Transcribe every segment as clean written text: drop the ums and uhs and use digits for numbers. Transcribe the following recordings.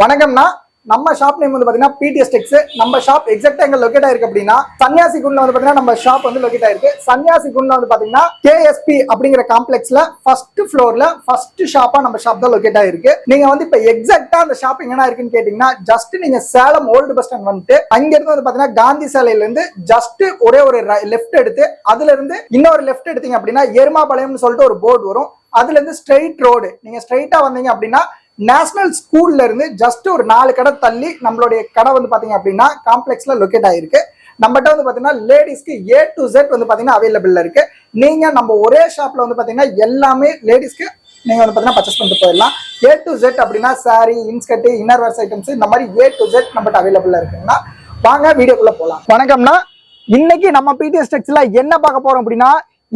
வணக்கம்னா நம்ம shop name வந்து பாத்தீங்கன்னா PTS Tex. நம்ம ஷாப் எக்ஸாக்ட்டா எங்க லொகேட் ஆயிருக்கு அப்படின்னா சன்னியாசி குண்ட்ல வந்து பாத்தீங்கன்னா நம்ம ஷாப் வந்து லொகேட் ஆயிருக்கு. சன்னியாசி குண்ட்ல வந்து பாத்தீங்கன்னா KSP அப்படிங்கிற காம்ப்ளெக்ஸ்ல ஃபர்ஸ்ட் ஃப்ளோர்ல ஃபர்ஸ்ட் ஷாப்பா நம்ம ஷாப் தான் லொகேட் ஆயிருக்கு. நீங்க வந்து இப்ப எக்ஸாக்ட்டா அந்த ஷாப் எங்கனா இருக்குன்னு கேட்டீங்கன்னா ஜஸ்ட் நீங்க சேலம் ஓல்டு பஸ் ஸ்டாண்ட் வந்துட்டு அங்க இருந்து வந்து பாத்தீங்கன்னா காந்தி சாலையில இருந்து ஜஸ்ட் ஒரே ஒரு லெஃப்ட் எடுத்து அதுல இருந்து இன்னொரு லெஃப்ட் எடுத்தீங்க அப்படின்னா எருமாபாளையம்னு சொல்லிட்டு ஒரு போர்டு வரும். அதுல இருந்து ஸ்ட்ரெயிட் ரோடு நீங்க ஸ்ட்ரெயிட்டா வந்தீங்க அப்படின்னா நேஷனல் ஸ்கூல்ல இருந்து ஜஸ்ட் ஒரு 4 கடை தள்ளி நம்மளுடைய கடை வந்து பாத்தீங்க அப்படின்னா காம்ப்ளெக்ஸ்ல லொகேட் ஆயிருக்கு. நம்மகிட்ட வந்து பாத்தீங்கன்னா லேடிஸ்க்கு A to Z வந்து பாத்தீங்கன்னா அவைலபிள் இருக்கு. நீங்க நம்ம ஒரே ஷாப்ல வந்து பாத்தீங்கன்னா எல்லாமே லேடிஸ்க்கு நீங்க வந்து பாத்தீங்கன்னா பர்ச்சேஸ் பண்ணிட்டு போயிடலாம். A to Z அப்படின்னா sorry, inskirt, inner wears items இந்த மாதிரி A to Z நம்மகிட்ட அவைலபிள் இருக்குன்னா வாங்க வீடியோக்குள்ள போலாம். வணக்கம்னா இன்னைக்கு நம்ம PTS Texல என்ன பார்க்க போறோம் அப்படின்னா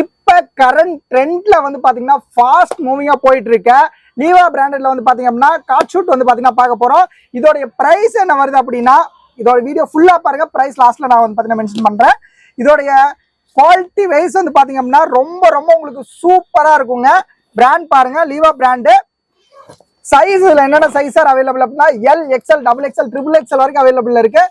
இப்ப கரண்ட் ட்ரெண்ட்ல வந்து பாத்தீங்கன்னா ஃபாஸ்ட் மூவிங்கா போயிட்டு இருக்க லீவா பிராண்டட்ல வந்து பாத்தீங்க அப்படின்னா காட் ஷூட் வந்து பாத்தீங்கன்னா பார்க்க போறோம். இதோட பிரைஸ் என்ன வருது அப்படின்னா இதோட வீடியோ ஃபுல்லா பாருங்க. பிரைஸ் லாஸ்ட்ல நான் வந்து பாத்தீங்கன்னா மென்ஷன் பண்றேன். இதோடைய குவாலிட்டி வைஸ் வந்து பாத்தீங்க அப்படின்னா ரொம்ப ரொம்ப உங்களுக்கு சூப்பரா இருக்குங்க. பிராண்ட் பாருங்க, லீவா பிராண்டு. சைஸ்ல என்னென்ன சைஸ் அவைலபிள் அப்படின்னா L, XL, XXL, XXL வரைக்கும் அவைலபிள் இருக்கு.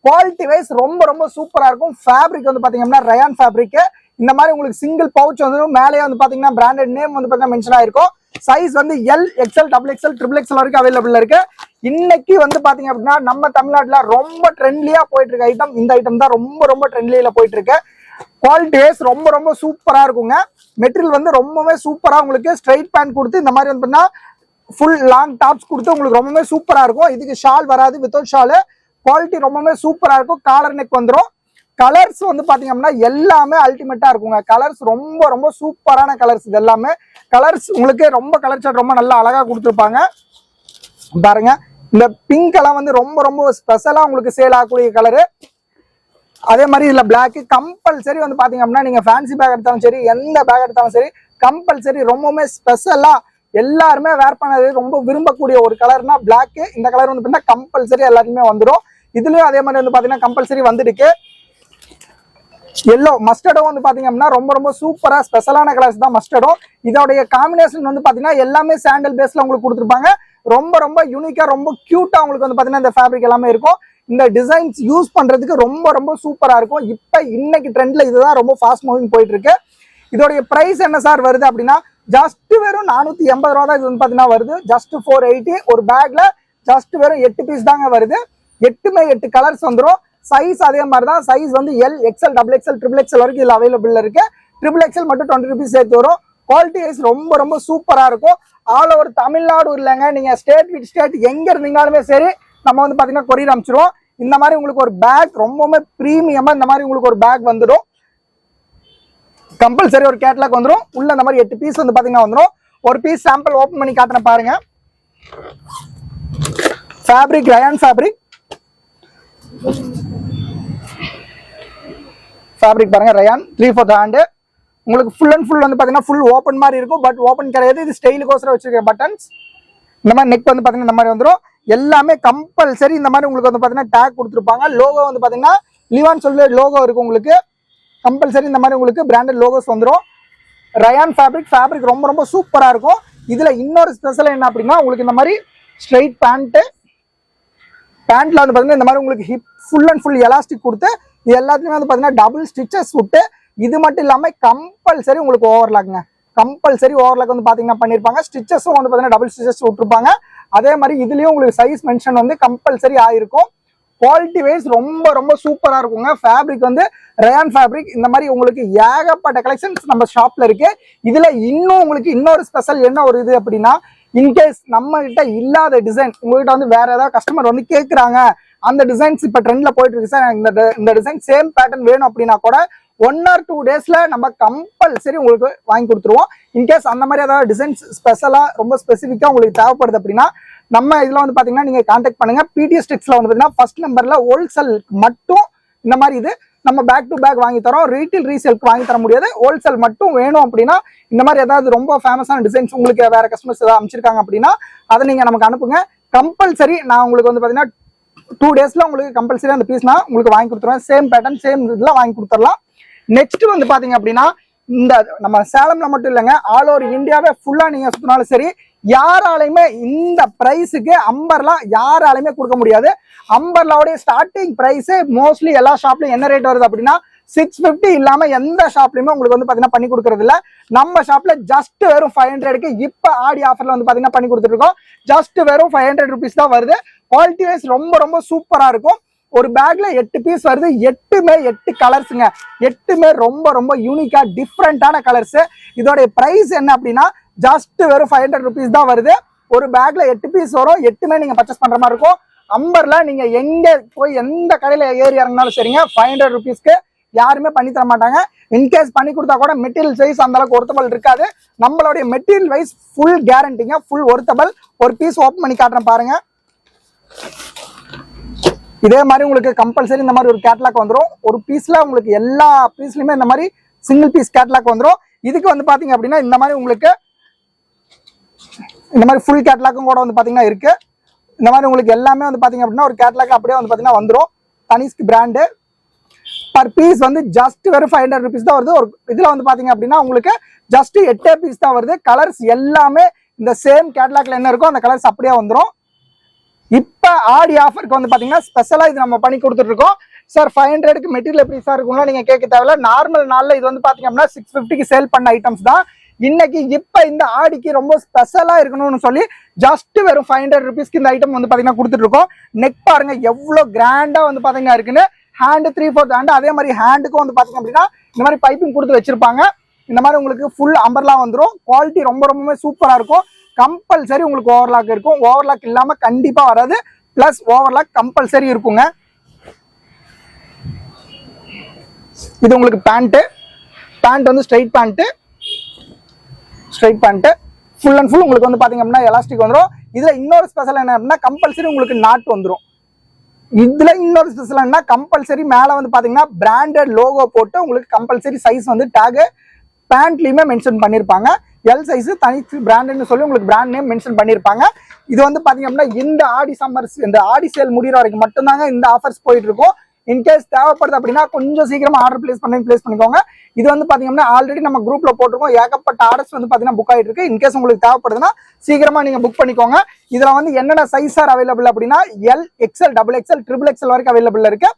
குவாலிட்டி வைஸ் ரொம்ப ரொம்ப சூப்பரா இருக்கும். ஃபேப்ரிக் வந்து பாத்தீங்க அப்படின்னா ரயான் ஃபேப்ரிக். இந்த மாதிரி உங்களுக்கு சிங்கிள் பவுச் வந்து மேலேயே வந்து பாத்தீங்கன்னா பிராண்டட் நேம் வந்து பாத்தீங்கன்னா மென்ஷன் ஆயிருக்கும். சைஸ் வந்து L, XL, XXL, XXL வரைக்கும் அவைலபிள் இருக்கு. இன்னைக்கு வந்து பாத்தீங்க அப்படின்னா நம்ம தமிழ்நாட்டுல ரொம்ப ட்ரெண்ட்லியா போயிட்டு இருக்க ஐட்டம் இந்த ஐட்டம் தான். ரொம்ப ரொம்ப ட்ரெண்ட்லியில போயிட்டு இருக்கு. குவாலிட்டி வைஸ் ரொம்ப ரொம்ப சூப்பரா இருக்குங்க. மெட்டீரியல் வந்து ரொம்பவே சூப்பரா உங்களுக்கு ஸ்ட்ரைட் பேண்ட் கொடுத்து இந்த மாதிரி வந்து ஃபுல் லாங் டாப்ஸ் கொடுத்து உங்களுக்கு ரொம்பவே சூப்பரா இருக்கும். இதுக்கு ஷால் வராது, வித்தவுட் ஷாலு. குவாலிட்டி ரொம்பவே சூப்பரா இருக்கும். காலர் நெக் வந்துடும். கலர்ஸ் வந்து பாத்தீங்க அப்படின்னா எல்லாமே அல்டிமேட்டா இருக்குங்க. கலர்ஸ் ரொம்ப ரொம்ப சூப்பரான கலர்ஸ். இது எல்லாமே கலர்ஸ் உங்களுக்கு ரொம்ப கலர் சார்ட் ரொம்ப நல்லா அழகா கொடுத்துருப்பாங்க. பாருங்க, இந்த பிங்க் எல்லாம் வந்து ரொம்ப ரொம்ப ஸ்பெஷலா உங்களுக்கு சேல் ஆகக்கூடிய கலரு. அதே மாதிரி இதுல பிளாக் கம்பல்சரி வந்து பாத்தீங்க அப்படின்னா நீங்க ஃபேன்சி பேக் எடுத்தாலும் சரி, எந்த பேக் எடுத்தாலும் சரி, கம்பல்சரி ரொம்பவுமே ஸ்பெஷலா எல்லாருமே வேர் பண்ணது ரொம்ப விரும்பக்கூடிய ஒரு கலர்னா பிளாக். இந்த கலர் வந்து கம்பல்சரி எல்லாருமே வந்துடும். இதுலயும் அதே மாதிரி வந்து பாத்தீங்கன்னா கம்பல்சரி வந்துருக்கு. எல்லோ மஸ்டர்டும் வந்து பாத்தீங்க அப்படின்னா ரொம்ப ரொம்ப சூப்பரா ஸ்பெஷலான கலர்ஸ் தான் மஸ்டர்டும். இதோடைய காம்பினேஷன் வந்து பாத்தீங்கன்னா எல்லாமே சாண்டல் பேஸ்ல உங்களுக்கு கொடுத்துருப்பாங்க. ரொம்ப ரொம்ப யூனிக்கா ரொம்ப கியூட்டா உங்களுக்கு வந்து பாத்தீங்கன்னா இந்த ஃபேப்ரிக் எல்லாமே இருக்கும். இந்த டிசைன்ஸ் யூஸ் பண்றதுக்கு ரொம்ப ரொம்ப சூப்பரா இருக்கும். இப்ப இன்னைக்கு ட்ரெண்ட்ல இதுதான் ரொம்ப ஃபாஸ்ட் மூவிங் போயிட்டு இருக்கு. இதோடைய பிரைஸ் என்ன சார் வருது அப்படின்னா ஜஸ்ட் வெறும் 480 ரூபா தான் இது வந்து பாத்தீங்கன்னா வருது. ஜஸ்ட் 480 ஒரு பேக்ல ஜஸ்ட் வெறும் 8 பீஸ் தாங்க வருது. 8 கலர்ஸ் வந்துடும். சைஸ் அதே மாதிரி தான். சைஸ் வந்து L, XL, XXL, XXL வரைக்கும் இதுல அவைலபிள் இருக்கு. XXL மட்டும் 20 rupees சேர்த்து வரும். குவாலிட்டி வைஸ் ரொம்ப ரொம்ப சூப்பரா இருக்கும். ஆல் ஓவர் தமிழ்நாடு இல்லைங்க, நீங்க ஸ்டேட் வித் ஸ்டேட் எங்க இருந்தீங்களுமே சரி நம்ம வந்து பாத்தீங்கன்னா கொரியர் அனுப்பிச்சிருவோம். இந்த மாதிரி உங்களுக்கு ஒரு பேக் ரொம்பவுமே பிரீமியமா இந்த மாதிரி உங்களுக்கு ஒரு பேக் வந்துடும். கம்பல்சரி ஒரு கேட்லாக் வந்துடும். உள்ள இந்த மாதிரி 8 பீஸ் வந்து பாத்தீங்கன்னா வந்துடும். ஒரு பீஸ் சாம்பிள் ஓபன் பண்ணி காட்டுறேன் பாருங்க. Fabric rayon fabric. ஃபேப்ரிக் பாருங்க ரயான் 3/4 ஹேண்ட். உங்களுக்கு ஃபுல் அண்ட் ஃபுல் வந்து பாத்தீங்கன்னா ஃபுல் ஓப்பன் மாதிரி இருக்கும். பட் ஓப்பன் கிடையாது. இது ஸ்டைலுக்கோசரம் வச்சிருக்க பட்டன்ஸ். இந்த மாதிரி நெக் வந்து பாத்தீங்கன்னா இந்த மாதிரி வந்துடும். எல்லாமே கம்பல்சரி இந்த மாதிரி உங்களுக்கு வந்து பாத்தீங்கன்னா டேக் கொடுத்துருப்பாங்க. லோகோ வந்து பாத்தீங்கன்னா லிவான் சொல்லி லோகோ இருக்கும் உங்களுக்கு. கம்பல்சரி இந்த மாதிரி உங்களுக்கு பிராண்டட் லோகோஸ் வந்துடும். ரயான் ஃபேப்ரிக் ரொம்ப ரொம்ப சூப்பரா இருக்கும். இதுல இன்னொரு ஸ்பெஷல் என்ன அப்படின்னா உங்களுக்கு இந்த மாதிரி ஸ்ட்ரைட் பேண்ட்ல வந்து பாத்தீங்கன்னா இந்த மாதிரி உங்களுக்கு hip full and full elastic கொடுத்து இது எல்லாத்துலயுமே வந்து பாத்தீங்கன்னா டபுள் ஸ்டிச்சஸ் விட்டு இது மட்டும் இல்லாம கம்பல்சரி உங்களுக்கு ஓவர்லாக்குங்க. கம்பல்சரி ஓவர்லாக் வந்து பாத்தீங்கன்னா பண்ணிருப்பாங்க. ஸ்டிச்சஸும் வந்து பாத்தீங்கன்னா டபுள் ஸ்டிச்சஸ் விட்டுருப்பாங்க. அதே மாதிரி இதுலயும் உங்களுக்கு சைஸ் மென்ஷன் வந்து கம்பல்சரி ஆயிருக்கும். குவாலிட்டி வைஸ் ரொம்ப ரொம்ப சூப்பரா இருக்குங்க. ஃபேப்ரிக் வந்து ரயான் ஃபேப்ரிக். இந்த மாதிரி உங்களுக்கு ஏகப்பட்ட கலெக்ஷன்ஸ் நம்ம ஷாப்ல இருக்கு. இதுல இன்னும் உங்களுக்கு இன்னொரு ஸ்பெஷல் என்ன ஒரு இது அப்படின்னா இன்கேஸ் நம்ம கிட்ட இல்லாத டிசைன் உங்ககிட்ட வந்து வேற ஏதாவது கஸ்டமர் வந்து கேட்கறாங்க, அந்த டிசைன்ஸ் இப்ப ட்ரெண்ட்ல போயிட்டு இருக்கு சார், இந்த டிசைன் சேம் பேட்டர்ன் வேணும் அப்படின்னா கூட 1 or 2 டேஸ்ல நம்ம கம்பல்சரி உங்களுக்கு வாங்கி கொடுத்துருவோம். இன்கேஸ் அந்த மாதிரி ஏதாவது டிசைன்ஸ் ஸ்பெஷலா ரொம்ப ஸ்பெசிஃபிக்கா உங்களுக்கு தேவைப்படுது அப்படின்னா நம்ம இதுல வந்து பாத்தீங்கன்னா நீங்க கான்டாக்ட் பண்ணுங்க. PTS Texல வந்து பாத்தீங்கன்னா ஃபர்ஸ்ட் நம்பர்ல ஹோல்சேல் மட்டும் இந்த மாதிரி இது நம்ம பேக் டு பேக் வாங்கி தரோம். ரீட்டைல் ரீசேலுக்கு வாங்கி தர முடியாது. ஹோல்சேல் மட்டும் வேணும் அப்படின்னா இந்த மாதிரி ஏதாவது ரொம்ப ஃபேமஸான டிசைன்ஸ் உங்களுக்கு வேற கஸ்டமர்ஸ் ஏதாவது அமைச்சிருக்காங்க அப்படின்னா அதை நீங்க நமக்கு அனுப்புங்க. கம்பல்சரி நான் உங்களுக்கு வந்து பாத்தீங்கன்னா 2 டேஸ்ல உங்களுக்கு கம்பல்சரி அந்த பீஸ் நான் உங்களுக்கு வாங்கி கொடுத்துருவேன். சேம் பேட்டர்ன் சேம் இதுல வாங்கி கொடுத்துடலாம். நெக்ஸ்ட் வந்து பாத்தீங்க அப்படின்னா இந்த நம்ம சேலம்ல மட்டும் இல்லைங்க, ஆல் ஓவர் இந்தியாவே ஃபுல்லா நீங்க சுத்தினாலும் சரி யாராலையுமே இந்த பிரைஸுக்கு அம்பர்லா யாராலையுமே கொடுக்க முடியாது. அம்பர்லாவுடைய ஸ்டார்டிங் பிரைஸ் மோஸ்ட்லி எல்லா ஷாப்லயும் என்ன ரேட் வருது அப்படின்னா 650 இல்லாம எந்த ஷாப்லயுமே உங்களுக்கு வந்து பாத்தீங்கன்னா பண்ணி கொடுக்கறது இல்ல. நம்ம ஷாப்ல ஜஸ்ட் வெறும் 500க்கு இப்ப ஆடி ஆஃபர்ல வந்து பாத்தீங்கன்னா பண்ணி கொடுத்துட்டு இருக்கோம். ஜஸ்ட் வெறும் 500 rupees தான் வருது. குவாலிட்டி வைஸ் ரொம்ப ரொம்ப சூப்பரா இருக்கும். ஒரு பேக்ல 8 பீஸ் வருது. 8மே 8 கலர்ஸுங்க. 8மே ரொம்ப ரொம்ப யூனிக்கா டிஃப்ரெண்டான கலர்ஸ். இதோட பிரைஸ் என்ன அப்படின்னா ஜஸ்ட் வெறும் 500 rupees தான் வருது. ஒரு பேக்ல 8 பீஸ் வரும். 8மே நீங்க பர்ச்சேஸ் பண்ற மாதிரி இருக்கும். அம்பர்ல நீங்க எங்க போய் எந்த கடையில ஏறி இறங்கினாலும் சரிங்க 500 rupeesக்கு யாருமே பண்ணி தர மாட்டாங்க. இன்கேஸ் பண்ணி கொடுத்தா கூட மெட்டீரியல் வைஸ் அந்த அளவுக்கு ஒர்த்தபிள் இருக்காது. நம்மளுடைய material wise full கேரண்டிங்க, full worthable. ஒரு பீஸ் ஓப்பன் பண்ணி காட்டுறேன் பாருங்க. இதே மாதிரி உங்களுக்கு கம்பல்சரி இந்த மாதிரி ஒரு கேட்லாக் வந்துடும். ஒரு பீஸ்ல உங்களுக்கு எல்லா பீஸ்லயுமே இந்த மாதிரி சிங்கிள் பீஸ் கேட்லாக் வந்துடும். இதுக்கு வந்து பாத்தீங்க அப்படின்னா இந்த மாதிரி உங்களுக்கு இந்த மாதிரி ஃபுல் கேட்லாக்கும் கூட வந்து பாத்தீங்கன்னா இருக்கு. இந்த மாதிரி உங்களுக்கு எல்லாமே வந்து பாத்தீங்க அப்படின்னா ஒரு கேட்லாக் அப்படியே வந்து பாத்தீங்கன்னா வந்துடும். தனிஷ்க் பிராண்டு. பர் பீஸ் வந்து ஜஸ்ட் வெறும் 500 rupees தான் வருது. ஒரு இதுல வந்து பாத்தீங்க அப்படின்னா உங்களுக்கு ஜஸ்ட் 8 பீஸ் தான் வருது. கலர்ஸ் எல்லாமே இந்த சேம் கேட்லாக்ல என்ன இருக்கோ அந்த கலர்ஸ் அப்படியே வந்துடும். இப்ப ஆடி ஆஃபருக்கு வந்து பாத்தீங்கன்னா ஸ்பெஷலா இது நம்ம பண்ணி கொடுத்துட்டு இருக்கோம். சார் 500க்கு மெட்டீரியல் எப்படி சார் இருக்கும்னா நீங்க கேட்க தேவையில்ல. நார்மல் நாள்ல இது வந்து பாத்தீங்க அப்படின்னா 650க்கு சேல் பண்ண ஐட்டம்ஸ் தான். இன்னைக்கு இப்ப இந்த ஆடிக்கு ரொம்ப ஸ்பெஷலா இருக்கணும்னு சொல்லி ஜஸ்ட் வெறும் 500 rupeesக்கு இந்த ஐட்டம் வந்து பாத்தீங்கன்னா கொடுத்துட்டு இருக்கோம். நெக் பாருங்க எவ்வளவு கிராண்டா வந்து பாத்தீங்கன்னா இருக்குன்னு. Hand 3/4 hand. அதே மாதிரி ஹேண்டுக்கும் வந்து பாத்தீங்க அப்படின்னா இந்த மாதிரி பைப்பிங் கொடுத்து வச்சிருப்பாங்க. இந்த மாதிரி உங்களுக்கு ஃபுல் அம்பர்லா வந்துடும். குவாலிட்டி ரொம்ப ரொம்பவே சூப்பரா இருக்கும். கம்பல்சரி உங்களுக்கு ஓவர்லாக் இருக்கும். ஓவர்லாக் இல்லாம கண்டிப்பா வராது. பிளஸ் ஓவர்லாக் கம்பல்சரி இருக்குங்க. இது உங்களுக்கு பேண்ட் வந்து straight pant full and full உங்களுக்கு வந்து பாத்தீங்க அப்படின்னா எலாஸ்டிக் வந்துடும். இதுல இன்னொரு ஸ்பெஷல் என்ன அப்படின்னா கம்பல்சரி உங்களுக்கு நாட் வந்துடும். இதுல இன்னொரு ஸ்பெஷல் என்ன கம்பல்சரி மேல வந்து பாத்தீங்கன்னா பிராண்டட் லோகோ போட்டு உங்களுக்கு கம்பல்சரி சைஸ் வந்து டேக் பேண்ட்லயுமே மென்ஷன் பண்ணிருப்பாங்க. எல் சைஸ் தனி பிராண்ட்னு சொல்லி உங்களுக்கு பிராண்ட் நேம் மென்ஷன் பண்ணிருப்பாங்க. இது வந்து பாத்தீங்க அப்படின்னா இந்த ஆடி சம்மர்ஸ் இந்த ஆடி சேல் முடிகிற வரைக்கும் மட்டும்தாங்க இந்த ஆஃபர்ஸ் போயிட்டு இருக்கும். இன்கேஸ் தேவைப்படுது அப்படின்னா கொஞ்சம் சீக்கிரமா ஆர்டர் பிளேஸ் பண்ணிக்கோங்க. இது வந்து பாத்தீங்கன்னா ஆல்ரெடி நம்ம குரூப்ல போட்டிருக்கோம். ஏகப்பட்ட ஆர்டர்ஸ் வந்து பாத்தீங்கன்னா புக் ஆயிட்டு இருக்கு. இன்கேஸ் உங்களுக்கு தேவைப்படுதுன்னா சீக்கிரமா நீங்க புக் பண்ணிக்கோங்க. இதுல வந்து என்னென்ன சைஸ் ஆர் அவைலபிள் அப்படின்னா எல், எக்ஸ்எல், XXL, XXL வரைக்கும் அவைலபிள் இருக்கு.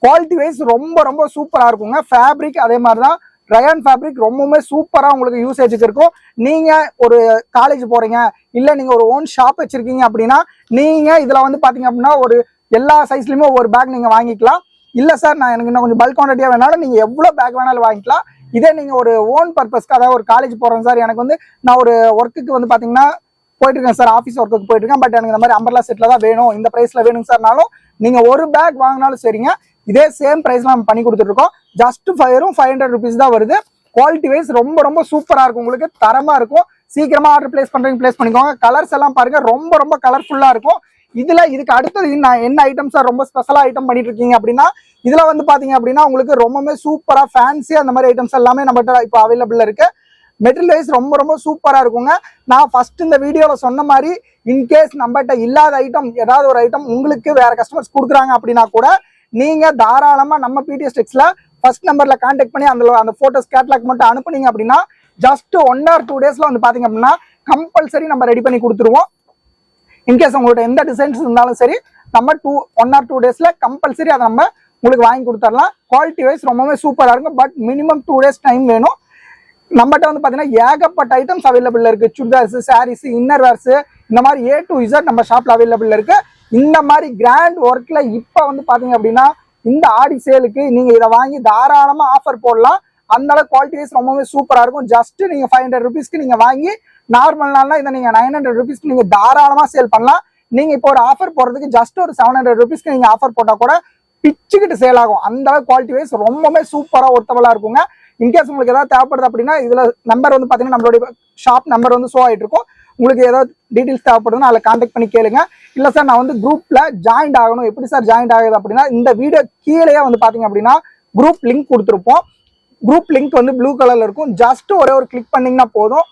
குவாலிட்டி வைஸ் ரொம்ப ரொம்ப சூப்பரா இருக்குங்க. ஃபேப்ரிக் அதே மாதிரிதான் ரயான் ஃபேப்ரிக் ரொம்பவுமே சூப்பரா உங்களுக்கு யூசேஜுக்கு இருக்கும். நீங்க ஒரு காலேஜ் போறீங்க இல்ல நீங்க ஒரு ஓன் ஷாப் வச்சிருக்கீங்க அப்படின்னா நீங்க இதுல வந்து பாத்தீங்க அப்படின்னா ஒரு எல்லா சைஸ்லயுமே ஒவ்வொரு பேக் நீங்க வாங்கிக்கலாம். இல்ல சார் நான் எனக்கு இன்னும் கொஞ்சம் பல்க் குவான்டிட்டியா வேணாலும் நீங்க எவ்வளவு பேக் வேணாலும் வாங்கிக்கலாம். இதே நீங்க ஒரு ஓன் பர்பஸ்க்கு அதாவது ஒரு காலேஜ் போறேன் சார் எனக்கு வந்து நான் ஒரு ஒர்க்குக்கு வந்து பாத்தீங்கன்னா போயிட்டு இருக்கேன் சார், ஆஃபீஸ் ஒர்க்குக்கு போயிட்டு இருக்கேன், பட் எனக்கு இந்த மாதிரி அம்பர்லா செட்ல தான் வேணும், இந்த பிரைஸ்ல வேணும் சார்னாலும் நீங்க ஒரு பேக் வாங்கினாலும் சரிங்க. இதே சேம் பிரைஸ்ல நம்ம பண்ணி கொடுத்துட்டு இருக்கோம். ஜஸ்ட் 500 rupees தான் வருது. குவாலிட்டி வைஸ் ரொம்ப ரொம்ப சூப்பரா இருக்கும். உங்களுக்கு தரமா இருக்கும். சீக்கிரமா ஆர்டர் பிளேஸ் பண்ணிக்கோங்க. கலர்ஸ் எல்லாம் பாருங்க ரொம்ப ரொம்ப கலர்ஃபுல்லா இருக்கும். இதுக்கு அடுத்தது நான் என்ன ஐட்டம் சார் ரொம்ப ஸ்பெஷலா ஐட்டம் பண்ணிட்டு இருக்கீங்க அப்படின்னா இதுல வந்து பாத்தீங்க அப்படின்னா உங்களுக்கு ரொம்பவே சூப்பரா ஃபேன்சி அந்த மாதிரி ஐட்டம்ஸ் எல்லாமே நம்மகிட்ட இப்போ அவைலபிள் இருக்கு. மெட்டீரியல் வைஸ் ரொம்ப ரொம்ப சூப்பரா இருக்குங்க. நான் ஃபர்ஸ்ட் இந்த வீடியோல சொன்ன மாதிரி இன்கேஸ் நம்மகிட்ட இல்லாத ஐட்டம் ஏதாவது ஒரு ஐட்டம் உங்களுக்கு வேற கஸ்டமர்ஸ் கொடுக்குறாங்க அப்படின்னா கூட நீங்க தாராளமா நம்ம பிடிஎஸ் டெக்ஸ்ல ஃபர்ஸ்ட் நம்பர்ல கான்டாக்ட் பண்ணி அந்த போட்டோஸ் கேட்லாக் மட்டும் அனுப்புனீங்க அப்படின்னா ஜஸ்ட் 1 or 2 daysல வந்து பாத்தீங்க அப்படின்னா கம்பல்சரி நம்ம ரெடி பண்ணி கொடுத்துருவோம். இன்கேஸ் உங்கள்கிட்ட எந்த டிசைன்ஸ் இருந்தாலும் சரி நம்ம 1 or 2 daysல கம்பல்சரி அதை நம்ம உங்களுக்கு வாங்கி கொடுத்துடலாம். குவாலிட்டி வைஸ் ரொம்பவே சூப்பரா இருக்கும். பட் மினிமம் 2 days டைம் வேணும். நம்மகிட்ட வந்து பாத்தீங்கன்னா ஏகப்பட்ட ஐட்டம்ஸ் அவைலபிள் இருக்கு. சுடிதார்ஸ், சாரீஸ், இன்னர் வேர்ஸ் இந்த மாதிரி A to Z நம்ம ஷாப்ல அவைலபிள் இருக்கு. இந்த மாதிரி கிராண்ட் ஒர்க்ல இப்ப வந்து பாத்தீங்க அப்படின்னா இந்த ஆடி சேலுக்கு நீங்க இதை வாங்கி தாராளமா ஆஃபர் போடலாம். அந்த அளவுக்கு குவாலிட்டி வைஸ் ரொம்பவே சூப்பரா இருக்கும். ஜஸ்ட் நீங்க 500 rupeesக்கு நீங்க வாங்கி நார்மல் நாள்னா இதை நீங்க 900 rupeesக்கு நீங்க தாராளமா சேல் பண்ணலாம். நீங்க இப்போ ஒரு ஆஃபர் போடுறதுக்கு ஜஸ்ட் ஒரு 700 rupeesக்கு நீங்க ஆஃபர் போட்டா கூட பிச்சுக்கிட்டு சேல் ஆகும். அந்த அளவுக்கு குவாலிட்டி வைஸ் ரொம்பவே சூப்பரா ஒர்த்தபிளா இருக்குங்க. இன்கேஸ் உங்களுக்கு ஏதாவது தேவைப்படுது அப்படின்னா இதுல நம்பர் வந்து பாத்தீங்கன்னா நம்மளுடைய ஷாப் நம்பர் வந்து ஷோ ஆயிட்டு இருக்கும். உங்களுக்கு ஏதாவது டீடைல்ஸ் தேவைப்படுதுன்னா அதில் கான்டாக்ட் பண்ணி கேளுங்க. இல்ல சார் நான் வந்து குரூப்ல ஜாயின் ஆகணும், எப்படி சார் ஜாயின் ஆகுது அப்படின்னா இந்த வீடியோ கீழே வந்து பாத்தீங்க அப்படின்னா குரூப் லிங்க் கொடுத்துருப்போம். குரூப் லிங்க் வந்து ப்ளூ கலர்ல இருக்கும். ஜஸ்ட் ஒரே ஒரு கிளிக் பண்ணீங்கன்னா போதும்,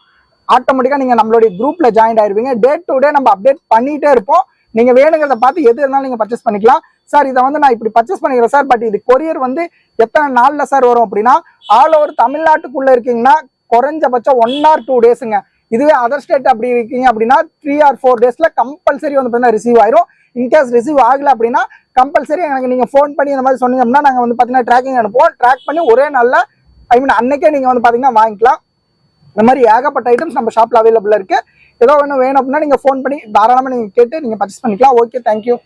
ஆட்டோமேட்டிக்கா நீங்க நம்மளுடைய குரூப்ல ஜாயின் ஆயிருவீங்க. டே டு டே நம்ம அப்டேட் பண்ணிட்டே இருப்போம். நீங்க வேணுங்கிறத பார்த்து எது இருந்தாலும் நீங்க பர்ச்சேஸ் பண்ணிக்கலாம். சார் இதை வந்து நான் இப்படி பர்ச்சேஸ் பண்ணிக்கிறேன் சார், பட் இது கொரியர் வந்து எத்தனை நாள்ல சார் வரும் அப்படின்னா ஆல் ஓவர் தமிழ்நாட்டுக்குள்ள இருக்கீங்கன்னா குறைஞ்சபட்சம் 1 or 2 daysங்க. இதுவே அதர் ஸ்டேட் அப்படி இருக்கீங்க அப்படின்னா 3 or 4 டேஸ்ல கம்பல்சரி வந்து பார்த்தீங்கன்னா ரிசீவ் ஆயிரும். இன்கேஸ் ரிசீவ் ஆகல அப்படின்னா கம்பல்சரி எனக்கு நீங்க ஃபோன் பண்ணி இந்த மாதிரி சொன்னீங்க அப்படின்னா நாங்கள் வந்து பார்த்தீங்கன்னா ட்ராக்கிங் அனுப்புவோம். ட்ராக் பண்ணி ஒரே நாளில் அன்னைக்கே நீங்க வந்து பார்த்தீங்கன்னா வாங்கிக்கலாம். இந்த மாதிரி ஏகப்பட்ட ஐட்டம்ஸ் நம்ம ஷாப்ல அவைலபிள் இருக்கு. ஏதோ ஒன்று வேணும் அப்படின்னா நீங்க ஃபோன் பண்ணி தாராளமாக நீங்க கேட்டு நீங்க பர்ச்சேஸ் பண்ணிக்கலாம். Okay, thank you.